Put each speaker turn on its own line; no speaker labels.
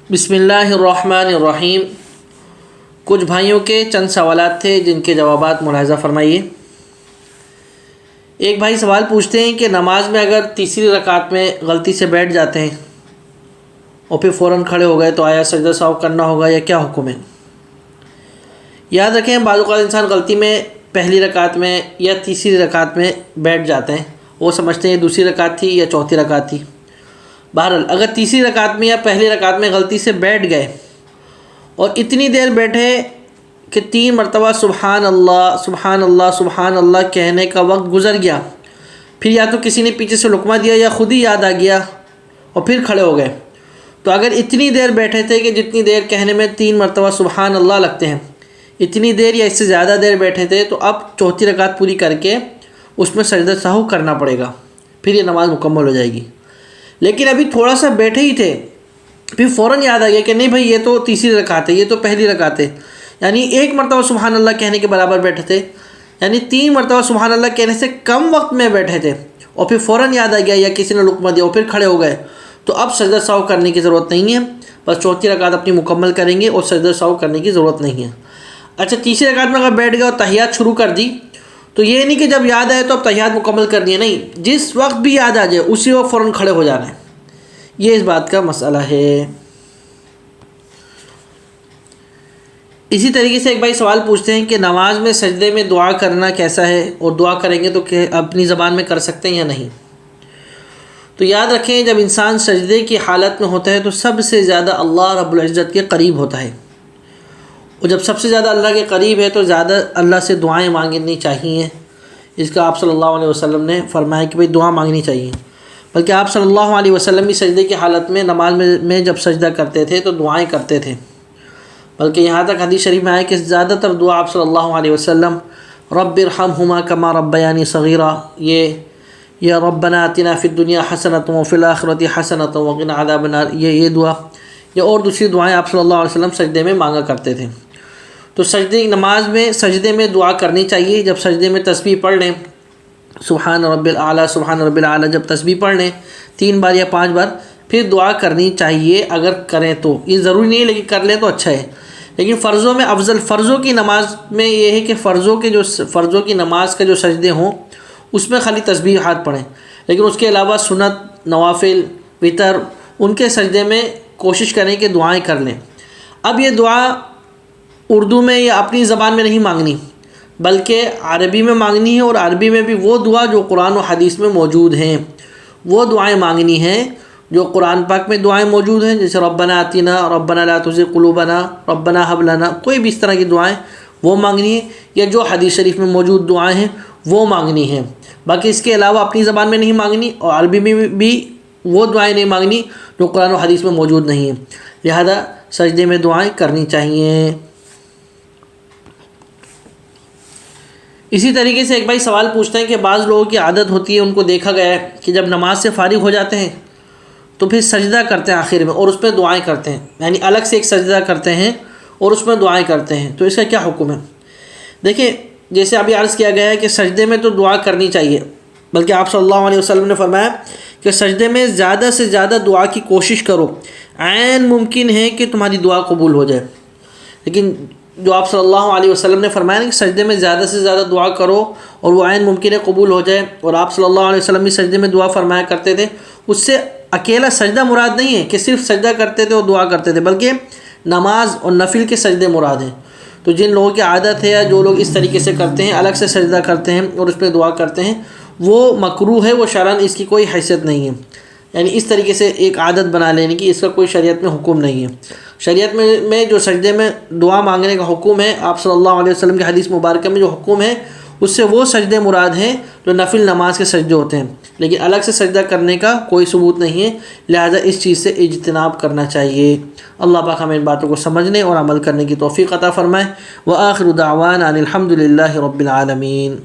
بسم اللہ الرحمن الرحیم۔ کچھ بھائیوں کے چند سوالات تھے جن کے جوابات ملاحظہ فرمائیے۔ ایک بھائی سوال پوچھتے ہیں کہ نماز میں اگر تیسری رکعت میں غلطی سے بیٹھ جاتے ہیں اور پھر فوراً کھڑے ہو گئے تو آیا سجدہ سہو کرنا ہوگا یا کیا حکم ہے؟ یاد رکھیں، بعض اوقات انسان غلطی میں پہلی رکعت میں یا تیسری رکعت میں بیٹھ جاتے ہیں، وہ سمجھتے ہیں یہ دوسری رکعت تھی یا چوتھی رکعت تھی۔ بہرحال اگر تیسری رکعت میں یا پہلی رکعت میں غلطی سے بیٹھ گئے اور اتنی دیر بیٹھے کہ 3 مرتبہ سبحان اللہ سبحان اللہ سبحان اللہ کہنے کا وقت گزر گیا، پھر یا تو کسی نے پیچھے سے لقمہ دیا یا خود ہی یاد آ گیا اور پھر کھڑے ہو گئے، تو اگر اتنی دیر بیٹھے تھے کہ جتنی دیر کہنے میں 3 مرتبہ سبحان اللہ لگتے ہیں، اتنی دیر یا اس سے زیادہ دیر بیٹھے تھے، تو اب چوتھی رکعت پوری کر کے اس میں سجدہ سہو کرنا پڑے گا، پھر یہ نماز مکمل ہو جائے گی۔ لیکن ابھی تھوڑا سا بیٹھے ہی تھے، پھر فوراً یاد آ گیا کہ نہیں بھائی یہ تو تیسری رکعت ہے، یہ تو پہلی رکعت ہے، یعنی 1 مرتبہ سبحان اللہ کہنے کے برابر بیٹھے تھے، یعنی 3 مرتبہ سبحان اللہ کہنے سے کم وقت میں بیٹھے تھے اور پھر فوراً یاد آ گیا یا کسی نے لقمہ دیا اور پھر کھڑے ہو گئے، تو اب سجدہ سہو کرنے کی ضرورت نہیں ہے، بس چوتھی رکعت اپنی مکمل کریں گے اور سجدہ سہو کرنے کی ضرورت نہیں ہے۔ اچھا، تیسری رکعت میں اگر بیٹھ گئے اور تحیات شروع کر دی، تو یہ نہیں کہ جب یاد آئے تو اب تحیات مکمل کرنی ہے، نہیں، جس وقت بھی یاد آ جائے اسی وقت فوراً کھڑے ہو جانا ہے، یہ اس بات کا مسئلہ ہے۔ اسی طریقے سے ایک بھائی سوال پوچھتے ہیں کہ نماز میں سجدے میں دعا کرنا کیسا ہے، اور دعا کریں گے تو کہ اپنی زبان میں کر سکتے ہیں یا نہیں؟ تو یاد رکھیں، جب انسان سجدے کی حالت میں ہوتا ہے تو سب سے زیادہ اللہ رب العزت کے قریب ہوتا ہے، اور جب سب سے زیادہ اللہ کے قریب ہے تو زیادہ اللہ سے دعائیں مانگنی چاہیے۔ اس کا آپ صلی اللہ علیہ وسلم نے فرمایا کہ بھئی دعا مانگنی چاہیے، بلکہ آپ صلی اللہ علیہ وسلم بھی سجدے کی حالت میں نماز میں جب سجدہ کرتے تھے تو دعائیں کرتے تھے، بلکہ یہاں تک حدیث شریف میں آیا کہ زیادہ تر دعا آپ صلی اللہ علیہ وسلم رب ارحمہما کما ربیانی صغیرا، یا ربنا آتنا فی الدنیا حسنۃ وفی الآخرۃ حسنۃ وقنا عذاب النار، یہ دعا یا اور دوسری دعائیں آپ صلی اللہ علیہ وسلم سجدے میں مانگا کرتے تھے۔ تو نماز میں سجدے میں دعا کرنی چاہیے۔ جب سجدے میں تسبیح پڑھ لیں، سبحان رب الاعلیٰ سبحان رب الاعلیٰ، جب تسبیح پڑھ لیں 3 بار یا 5 بار، پھر دعا کرنی چاہیے اگر کریں تو۔ یہ ضروری نہیں ہے لیکن کر لیں تو اچھا ہے، لیکن فرضوں میں افضل، فرضوں کی نماز میں یہ ہے کہ فرضوں کی نماز کا جو سجدے ہوں اس میں خالی تسبیحات پڑھیں، لیکن اس کے علاوہ سنت، نوافل، وتر، ان کے سجدے میں کوشش کریں کہ دعائیں کر لیں۔ اب یہ دعا اردو میں یا اپنی زبان میں نہیں مانگنی، بلکہ عربی میں مانگنی ہے، اور عربی میں بھی وہ دعا جو قرآن و حدیث میں موجود ہیں وہ دعائیں مانگنی ہیں، جو قرآن پاک میں دعائیں موجود ہیں، جیسے ربنا آتنا، ربنا لا تزغ قلوبنا، ربنا ہب لنا، کوئی بھی اس طرح کی دعائیں وہ مانگنی ہے، یا جو حدیث شریف میں موجود دعائیں ہیں وہ مانگنی ہیں۔ باقی اس کے علاوہ اپنی زبان میں نہیں مانگنی، اور عربی میں بھی وہ دعائیں نہیں مانگنی جو قرآن و حدیث میں موجود نہیں ہیں، لہذا سجدے میں دعائیں کرنی چاہیے۔ اسی طریقے سے ایک بھائی سوال پوچھتے ہیں کہ بعض لوگوں کی عادت ہوتی ہے، ان کو دیکھا گیا ہے کہ جب نماز سے فارغ ہو جاتے ہیں تو پھر سجدہ کرتے ہیں آخر میں، اور اس میں دعائیں کرتے ہیں، یعنی الگ سے ایک سجدہ کرتے ہیں اور اس میں دعائیں کرتے ہیں، تو اس کا کیا حکم ہے؟ دیکھیں، جیسے ابھی عرض کیا گیا ہے کہ سجدے میں تو دعا کرنی چاہیے، بلکہ آپ صلی اللہ علیہ وسلم نے فرمایا کہ سجدے میں زیادہ سے زیادہ دعا کی کوشش کرو، عین ممکن ہے کہ تمہاری دعا قبول ہو جائے۔ لیکن جو آپ صلی اللہ علیہ وسلم نے فرمایا کہ سجدے میں زیادہ سے زیادہ دعا کرو اور وہ عین ممکن ہے قبول ہو جائے، اور آپ صلی اللہ علیہ وسلم بھی سجدے میں دعا فرمایا کرتے تھے، اس سے اکیلا سجدہ مراد نہیں ہے کہ صرف سجدہ کرتے تھے اور دعا کرتے تھے، بلکہ نماز اور نفل کے سجدے مراد ہیں۔ تو جن لوگوں کی عادت ہے یا جو لوگ اس طریقے سے کرتے ہیں، الگ سے سجدہ کرتے ہیں اور اس پہ دعا کرتے ہیں، وہ مکروہ ہے، وہ شرعاً اس کی کوئی حیثیت نہیں ہے، یعنی اس طریقے سے ایک عادت بنا لینے کی اس کا کوئی شریعت میں حکم نہیں ہے۔ شریعت میں جو سجدے میں دعا مانگنے کا حکم ہے، آپ صلی اللہ علیہ وسلم کی حدیث مبارکہ میں جو حکم ہے، اس سے وہ سجدے مراد ہیں جو نفل نماز کے سجدے ہوتے ہیں، لیکن الگ سے سجدہ کرنے کا کوئی ثبوت نہیں ہے، لہذا اس چیز سے اجتناب کرنا چاہیے۔ اللہ پاک ہمیں ان باتوں کو سمجھنے اور عمل کرنے کی توفیق عطا فرمائے۔ وآخر دعوانا ان الحمد للہ رب العالمین۔